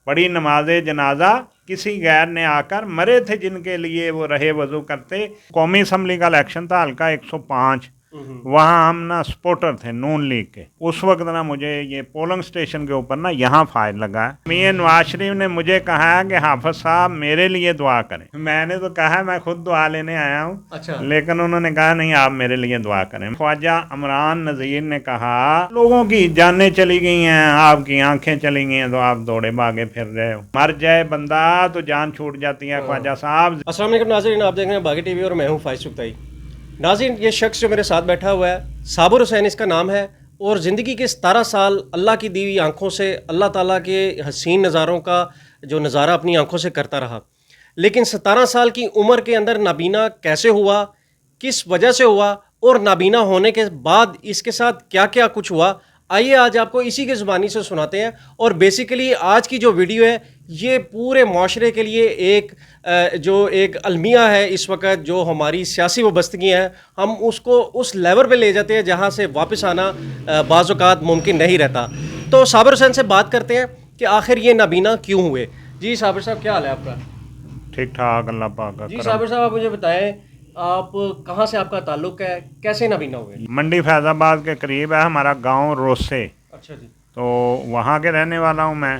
पढ़ी नमाज जनाजा, किसी गैर ने आकर मरे थे जिनके लिए वो रहे वजू करते। कौमी असम्बली का इलेक्शन था, हल्का 105, वहाँ हम ना सपोर्टर थे नून लीग के। उस वक्त ना मुझे ये पोलिंग स्टेशन के ऊपर ना यहाँ फायर लगा है। मियां नवाज शरीफ ने मुझे कहा है कि हाफिज साहब मेरे लिए दुआ करें। मैंने तो कहा मैं खुद दुआ लेने आया हूँ। अच्छा। लेकिन उन्होंने कहा नहीं आप मेरे लिए दुआ करें। ख्वाजा इमरान नज़ीर ने कहा लोगों की जानें चली गई हैं, आपकी आंखें चली गई हैं तो आप दौड़े भागे फिर रहे हो। मर जाए बंदा तो जान छूट जाती है ख्वाजा साहब। अस्सलाम वालेकुम नाज़रीन, आप देख रहे हैं बागी टीवी और मैं हूँ फाइज सुख्ताई। नाज़रीन, ये शख्स जो मेरे साथ बैठा हुआ है साबिर हुसैन इसका नाम है, और ज़िंदगी के 17 साल अल्लाह की दी हुई आँखों से अल्लाह ताला के हसीन नज़ारों का जो नज़ारा अपनी आँखों से करता रहा। लेकिन 17 साल की उम्र के अंदर नाबीना कैसे हुआ, किस वजह से हुआ, और नाबीना होने के बाद इसके साथ क्या क्या कुछ हुआ, आइए आज आपको इसी की ज़ुबानी से सुनाते हैं। और बेसिकली आज की जो वीडियो है ये पूरे माशरे के लिए जो एक अलमिया है इस वक्त, जो हमारी सियासी वाबस्तगियाँ हैं, हम उसको उस लेवल पे ले जाते हैं जहाँ से वापस आना बाज़ औक़ात मुमकिन नहीं रहता। तो साबिर हुसैन से बात करते हैं कि आखिर ये नाबीना क्यों हुए। जी साबिर साहब, क्या हाल है आपका? ठीक ठाक, अल्लाह पाक का जी करम। साबिर साहब, आप मुझे बताएं आप कहाँ से आपका ताल्लुक़ है, कैसे नाबीना हुए? मंडी फैज़ाबाद के करीब है हमारा गांव रोसे, अच्छा जी। तो वहाँ के रहने वाला हूँ मैं।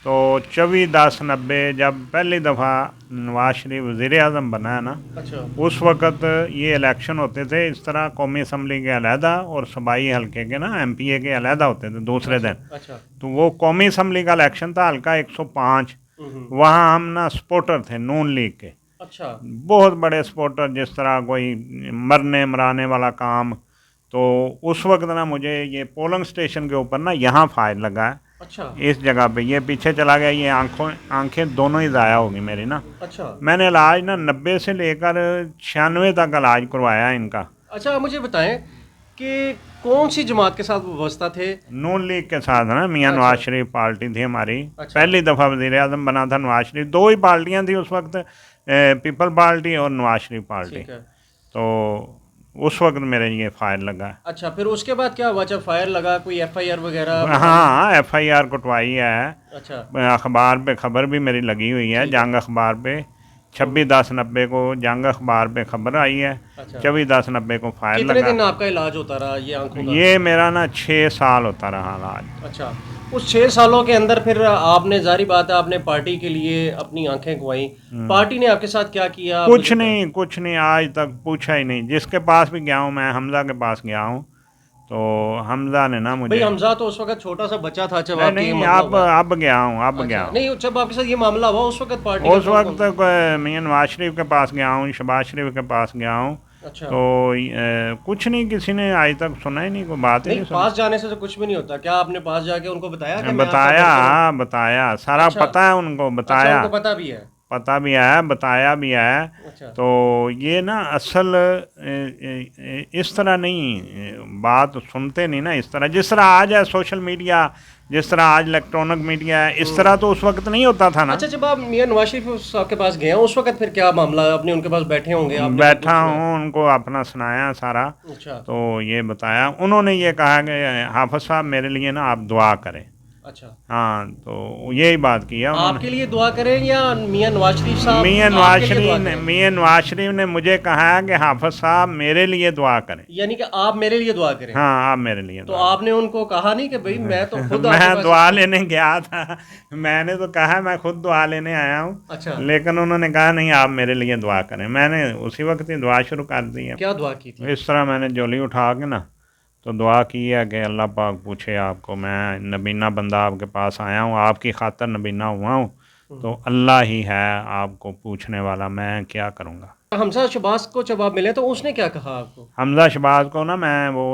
तो 24/10/90 जब पहली दफ़ा नवाज शरीफ वज़ीर आज़म बना है ना, अच्छा। उस वक़्त ये इलेक्शन होते थे इस तरह, कौमी असम्बली के अलहदा और सूबाई हल्के के ना MPA के अलहदा होते थे दूसरे दिन। अच्छा। तो वो कौमी असम्बली का इलेक्शन था, हल्का 105, वहाँ हम ना सपोर्टर थे नून लीग के। अच्छा। बहुत बड़े सपोर्टर, जिस तरह कोई मरने मराने वाला काम। तो उस वक्त ना मुझे ये पोलिंग स्टेशन के ऊपर ना यहाँ फायर लगा है। अच्छा। इस जगह पे ये पीछे चला गया, ये आंखें दोनों ही ज़ाया होगी मेरी ना। अच्छा। मैंने इलाज ना 90 से लेकर 96 तक इलाज करवाया इनका। अच्छा, आप मुझे बताएं कि कौन सी जमात के साथ वाबस्ता थे? नून लीग के साथ ना, मियां अच्छा। नवाज शरीफ पार्टी थी हमारी। अच्छा। पहली दफ़ा वज़ीर आज़म बना था नवाज शरीफ। दो ही पार्टियाँ थी उस वक्त, पीपल पार्टी और नवाज शरीफ पार्टी। ठीक है। तो उस वक्त मेरे ये फायर लगा है। अच्छा, फिर उसके बाद क्या हुआ जब फायर लगा? कोई FIR वगैरह? हाँ, FIR कटवाई है। अच्छा। अखबार पे खबर भी मेरी लगी हुई है, जंग अखबार पे 26/10/90 को जंग अखबार पे खबर आई है। अच्छा। 24/10/90 को फायर कितने लगा। दिन आपका इलाज होता रहा ये आंखों का? ये मेरा ना 6 साल होता रहा इलाज। अच्छा, उस 6 सालों के अंदर फिर आपने, जारी बात है, आपने पार्टी के लिए अपनी आंखें गंवाई। पार्टी ने आपके साथ क्या किया? कुछ नहीं, आज तक पूछा ही नहीं। जिसके पास भी गया हूँ, मैं हमजा के पास गया हूँ, तो हमजा ने ना भाई मुझे, हमजा तो उस वक्त छोटा सा बच्चा था जब नहीं आपके ये नहीं, मामला हुआ। अब गया हूँ, अब गया अच्छा, हूँ। नहीं, जब आपके साथ ये मामला हुआ उस वक्त पार्टी उस के वक्त मियां नवाज शरीफ के पास गया हूँ, शहबाज शरीफ के पास गया हूँ। अच्छा। तो कुछ नहीं, किसी ने आज तक सुना ही नहीं, कोई बात ही नहीं, नहीं सुनी। पास जाने से तो कुछ भी नहीं होता। क्या आपने पास जाके उनको बताया कि मैं आपका बताया, वर्कर हूं? हाँ बताया, सारा अच्छा। पता है उनको, अच्छा, बताया, उनको पता भी है। पता भी है, बताया भी है। अच्छा। तो ये ना असल इस तरह नहीं, बात सुनते नहीं ना इस तरह, जिस तरह आज है सोशल मीडिया, जिस तरह आज इलेक्ट्रॉनिक मीडिया है, इस तरह तो उस वक्त नहीं होता था ना। अच्छा, जब आप मियां नवाज शरीफ साहब के पास गए हैं उस वक्त फिर क्या मामला है? आपने उनके पास बैठे होंगे, आपने बैठा कुछ हूँ, उनको अपना सुनाया सारा। अच्छा। तो ये बताया, उन्होंने ये कहा कि हाफिज साहब मेरे लिए ना आप दुआ करें। अच्छा, हाँ, तो यही बात की है उन्होंने। आपके लिए दुआ करें या मियां नवाज शरीफ साहब मियां नवाज आपके लिए दुआ शरीफ ने करें? मियां नवाज शरीफ ने मुझे कहा है कि हाफिज साहब मेरे लिए दुआ करें। यानी कि आप मेरे लिए दुआ करें? हाँ, आप मेरे लिए तो दुआ आपने उनको कहा नहीं कि भाई मैं तो खुद आपके मैं पास। दुआ लेने गया था, मैंने तो कहा मैं खुद दुआ लेने आया हूँ। अच्छा। लेकिन उन्होंने कहा नहीं आप मेरे लिए दुआ करें। मैंने उसी वक्त ही दुआ शुरू कर दी है। क्या दुआ की थी? इस तरह मैंने झोली उठा के ना तो दुआ की है कि अल्लाह पाक पूछे आपको, मैं नबीना बंदा आपके पास आया हूँ, आपकी खातर नबीना हुआ हूँ, तो अल्लाह ही है आपको पूछने वाला, मैं क्या करूँगा। हमजा शहबाज को जब आप मिले तो उसने क्या कहा आपको? हमजा शहबाज को ना मैं वो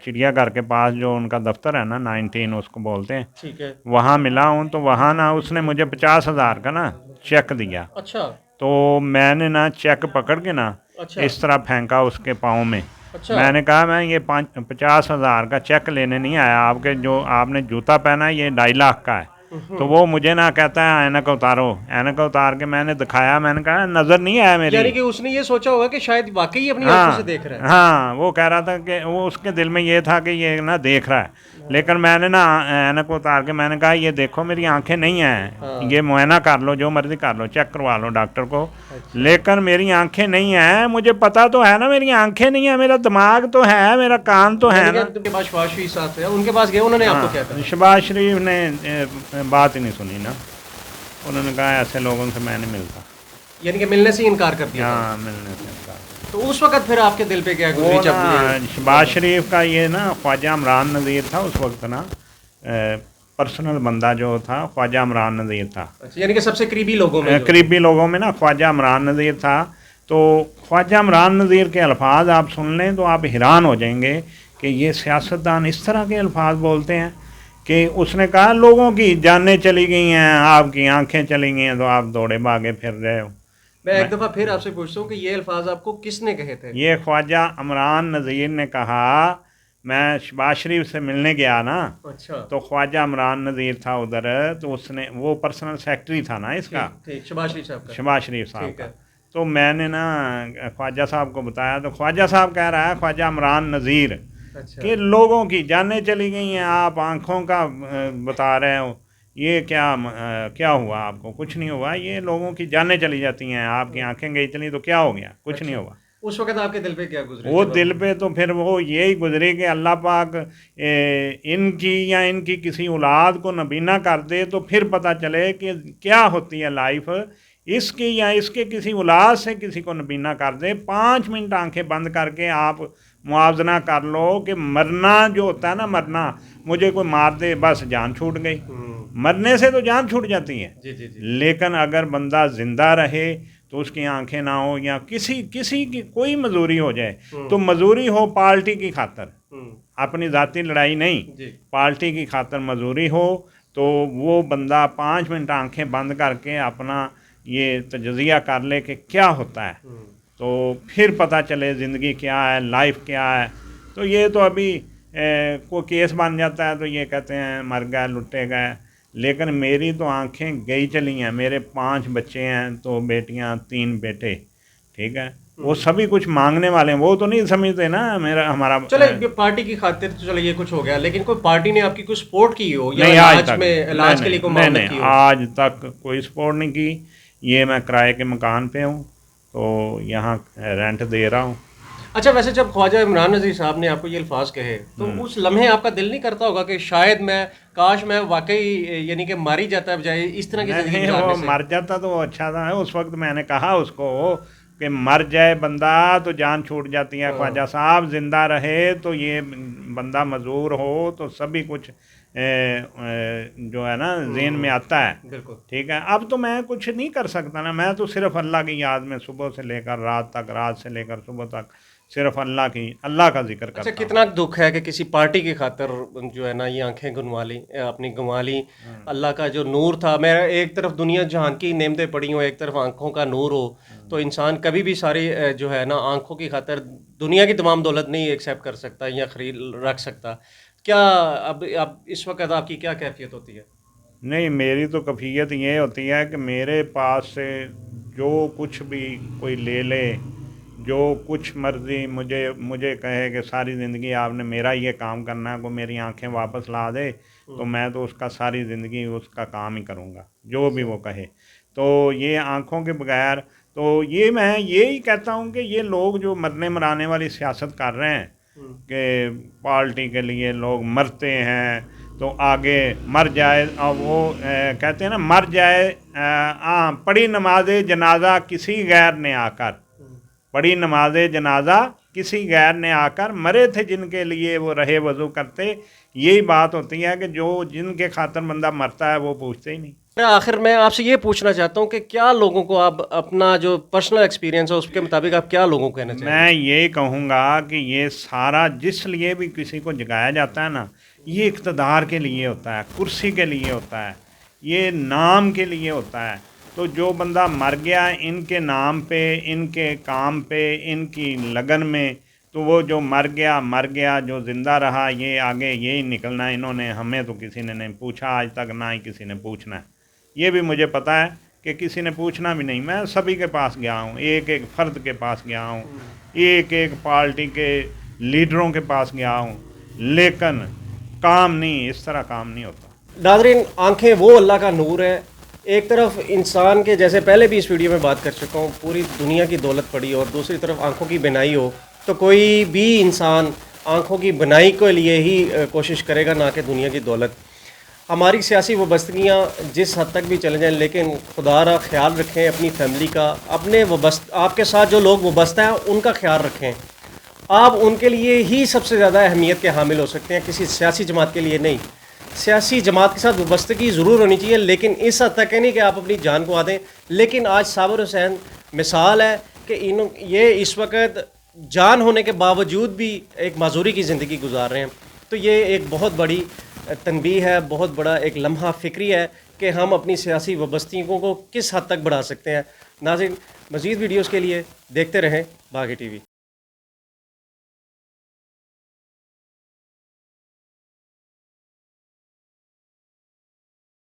चिड़ियाघर के पास जो उनका दफ्तर है ना 19 उसको बोलते हैं, ठीक है। वहाँ मिला हूँ। तो वहाँ ना उसने मुझे 50,000 का ना चेक दिया। अच्छा। तो मैंने ना चेक पकड़ के ना अच्छा। इस तरह फेंका उसके पाँव में। अच्छा। मैंने कहा मैं ये 50,000 का चेक लेने नहीं आया, आपके जो आपने जूता पहना है ये 2.5 लाख का है। तो वो मुझे ना कहता है ऐनक उतारो। ऐनक उतार के मैंने दिखाया, मैंने कहा नज़र नहीं आया मेरी। यानी कि उसने ये सोचा होगा कि शायद वाकई अपनी आंखों से देख रहा है। हाँ, वो कह रहा था कि वो उसके दिल में ये था कि ये ना देख रहा है। लेकिन मैंने ना ऐनक उतार के मैंने कहा ये देखो मेरी आंखें नहीं हैं, ये मुआयना कर लो, जो मर्जी कर लो, चेक करवा लो डॉक्टर को, लेकिन मेरी आंखें नहीं हैं। मुझे पता तो है ना मेरी आंखें नहीं हैं, मेरा दिमाग तो है, मेरा कान तो है ना। उनके पास शहबाज शरीफ साहब थे, उनके पास गए, उन्होंने आपको क्या कहा? शहबाज शरीफ ने बात ही नहीं सुनी ना, उन्होंने कहा ऐसे लोगों से मैं नहीं मिलता। यानी कि मिलने से इनकार कर दिया? हाँ, मिलने से इनकार। तो उस वक्त फिर आपके दिल पे क्या गुजरी जब शहबाज शरीफ का ये ना ख्वाजा इमरान नज़ीर था उस वक्त ना, पर्सनल बंदा जो था ख्वाजा इमरान नज़ीर था। अच्छा, यानी कि सबसे करीबी लोगों में करीबी लोगों में ना ख्वाजा इमरान नज़ीर था। तो ख्वाजा इमरान नज़ीर के अल्फाज आप सुन लें तो आप हैरान हो जाएंगे कि ये सियासतदान इस तरह के अल्फाज बोलते हैं कि उसने कहा लोगों की जानें चली गई हैं, आपकी आंखें चली गई हैं, तो आप दौड़े भागे फिर रहे हो। मैं एक दफ़ा फिर आपसे पूछता हूँ कि ये अल्फाज आपको किसने कहे थे? ये ख्वाजा इमरान नज़ीर ने कहा। मैं शहबाज शरीफ से मिलने गया ना, अच्छा, तो ख्वाजा इमरान नज़ीर था उधर, तो उसने, वो पर्सनल सेक्रेटरी था ना इसका, ठीक, शहबाज शरीफ साहब का। शहबाज शरीफ साहब ठीक का। है। तो मैंने ना ख्वाजा साहब को बताया, तो ख्वाजा साहब कह रहा है ख्वाजा इमरान नज़ीर अच्छा, कि लोगों की जानें चली गई हैं, आप आँखों का बता रहे हो, ये क्या हुआ आपको? कुछ नहीं हुआ, ये लोगों की जानें चली जाती हैं, आपकी आंखें गई चली तो क्या हो गया? कुछ नहीं हुआ। उस वक्त आपके दिल पे क्या गुजरी? वो दिल पे तो फिर वो यही गुजरी कि अल्लाह पाक इनकी या इनकी किसी औलाद को नबीना कर दे तो फिर पता चले कि क्या होती है लाइफ, इसकी या इसके किसी औलाद से किसी को नबीना कर दे। 5 मिनट आंखें बंद करके आप मुआवजना कर लो कि मरना जो होता है ना, मरना, मुझे कोई मार दे बस जान छूट गई, मरने से तो जान छूट जाती है। जी जी जी। लेकिन अगर बंदा ज़िंदा रहे तो उसकी आंखें ना हो, या किसी की कोई मजूरी हो जाए, तो मजूरी हो पार्टी की खातर, अपनी ज़ाती लड़ाई नहीं, पार्टी की खातर मजूरी हो, तो वो बंदा 5 मिनट आंखें बंद करके अपना ये तजज़िया कर ले कि क्या होता है, तो फिर पता चले ज़िंदगी क्या है, लाइफ क्या है। तो ये तो अभी कोई केस बन जाता है तो ये कहते हैं मर गए, लुटे गए, लेकिन मेरी तो आंखें गई चली हैं। मेरे 5 बच्चे हैं, 2 बेटियां 3 बेटे, ठीक है, वो सभी कुछ मांगने वाले हैं, वो तो नहीं समझते ना मेरा हमारा। चले पार्टी की खातिर तो चलो ये कुछ हो गया, लेकिन कोई पार्टी ने आपकी कोई सपोर्ट की हो या नहीं, इलाज के लिए कोई मदद की हो? आज तक कोई सपोर्ट नहीं की। ये मैं किराए के मकान पे हूँ, तो यहाँ रेंट दे रहा हूँ। अच्छा, वैसे जब ख्वाजा इमरान नज़ीर साहब ने आपको ये अल्फाज कहे तो उस लम्हे आपका दिल नहीं करता होगा कि शायद काश मैं वाकई यानी कि मार ही जाता बजाय इस तरह की ज़िंदगी गुजारने से? मर जाता तो अच्छा था। उस वक्त मैंने कहा उसको कि मर जाए बंदा तो जान छूट जाती है ख्वाजा साहब, जिंदा रहे तो ये बंदा मजूर हो तो सभी कुछ जो है ना ज़हन में आता है। बिल्कुल ठीक है। अब तो मैं कुछ नहीं कर सकता ना, मैं तो सिर्फ अल्लाह की याद में सुबह से लेकर रात तक, रात से लेकर सुबह तक सिर्फ अल्लाह का जिक्र करता अच्छा, हूँ। कितना दुख है कि किसी पार्टी की खातर जो है ना ये आंखें गंवा ली। अल्लाह का जो नूर था, मैं एक तरफ दुनिया जहान की नेमतें पड़ी हो, एक तरफ आंखों का नूर हो, तो इंसान कभी भी सारी जो है ना आंखों की खातर दुनिया की तमाम दौलत नहीं एक्सेप्ट कर सकता या खरीद रख सकता। क्या अब इस वक्त आपकी क्या कैफियत होती है? नहीं, मेरी तो कैफियत ये होती है कि मेरे पास से जो कुछ भी कोई ले ले, जो कुछ मर्जी मुझे कहे कि सारी ज़िंदगी आपने मेरा ये काम करना है, को मेरी आंखें वापस ला दे, तो मैं तो उसका सारी ज़िंदगी उसका काम ही करूँगा, जो भी वो कहे। तो ये आंखों के बगैर, तो ये मैं यही कहता हूँ कि ये लोग जो मरने मराने वाली सियासत कर रहे हैं कि पार्टी के लिए लोग मरते हैं तो आगे मर जाए, और वो कहते हैं ना मर जाए, पढ़ी नमाज जनाजा किसी गैर ने आकर, पढ़ी नमाज जनाजा किसी गैर ने आकर, मरे थे जिनके लिए वो रहे वज़ू करते। यही बात होती है कि जो जिनके खातिर बंदा मरता है वो पूछते ही नहीं। आखिर मैं आपसे ये पूछना चाहता हूँ कि क्या लोगों को आप अपना जो पर्सनल एक्सपीरियंस है उसके मुताबिक आप क्या लोगों को कहना चाहिए? मैं यही कहूँगा कि ये सारा जिस लिए भी किसी को जगाया जाता है ना, ये इक़्तिदार के लिए होता है, कुर्सी के लिए होता है, ये नाम के लिए होता है। तो जो बंदा मर गया इनके नाम पे, इनके काम पे, इनकी लगन में, तो वो जो मर गया, जो ज़िंदा रहा ये आगे यही निकलना। इन्होंने हमें तो किसी ने नहीं पूछा आज तक, ना ही किसी ने पूछना है। ये भी मुझे पता है कि किसी ने पूछना भी नहीं। मैं सभी के पास गया हूँ, एक एक फ़र्द के पास गया हूँ, एक एक पार्टी के लीडरों के पास गया हूँ, लेकिन काम नहीं, इस तरह काम नहीं होता. नाज़रीन, आंखें वो अल्लाह का नूर है. एक तरफ इंसान के, जैसे पहले भी इस वीडियो में बात कर चुका हूँ, पूरी दुनिया की दौलत पड़ी और दूसरी तरफ आंखों की बिनाई हो, तो कोई भी इंसान आंखों की बिनाई के लिए ही कोशिश करेगा, ना कि दुनिया की दौलत. हमारी सियासी वाबस्तगियाँ जिस हद तक भी चले जाएं, लेकिन खुदा रा ख्याल रखें अपनी फैमिली का, अपने आपके साथ जो लोग वाबस्ता हैं उनका ख्याल रखें. आप उनके लिए ही सबसे ज़्यादा अहमियत के हामिल हो सकते हैं, किसी सियासी जमात के लिए नहीं. सियासी जमात के साथ वाबस्तगी ज़रूर होनी चाहिए, लेकिन इस हद तक नहीं कि आप अपनी जान को आ दें. लेकिन आज साबिर हुसैन मिसाल है कि ये इस वक्त जान होने के बावजूद भी एक माजूरी की ज़िंदगी गुजार रहे हैं. तो ये एक बहुत बड़ी तनबीह है, बहुत बड़ा एक लम्हा फ़िक्री है कि हम अपनी सियासी वाबस्तगियों को किस हद तक बढ़ा सकते हैं. नाज़रीन, मज़ीद वीडियोज़ के लिए देखते रहें बागी TV.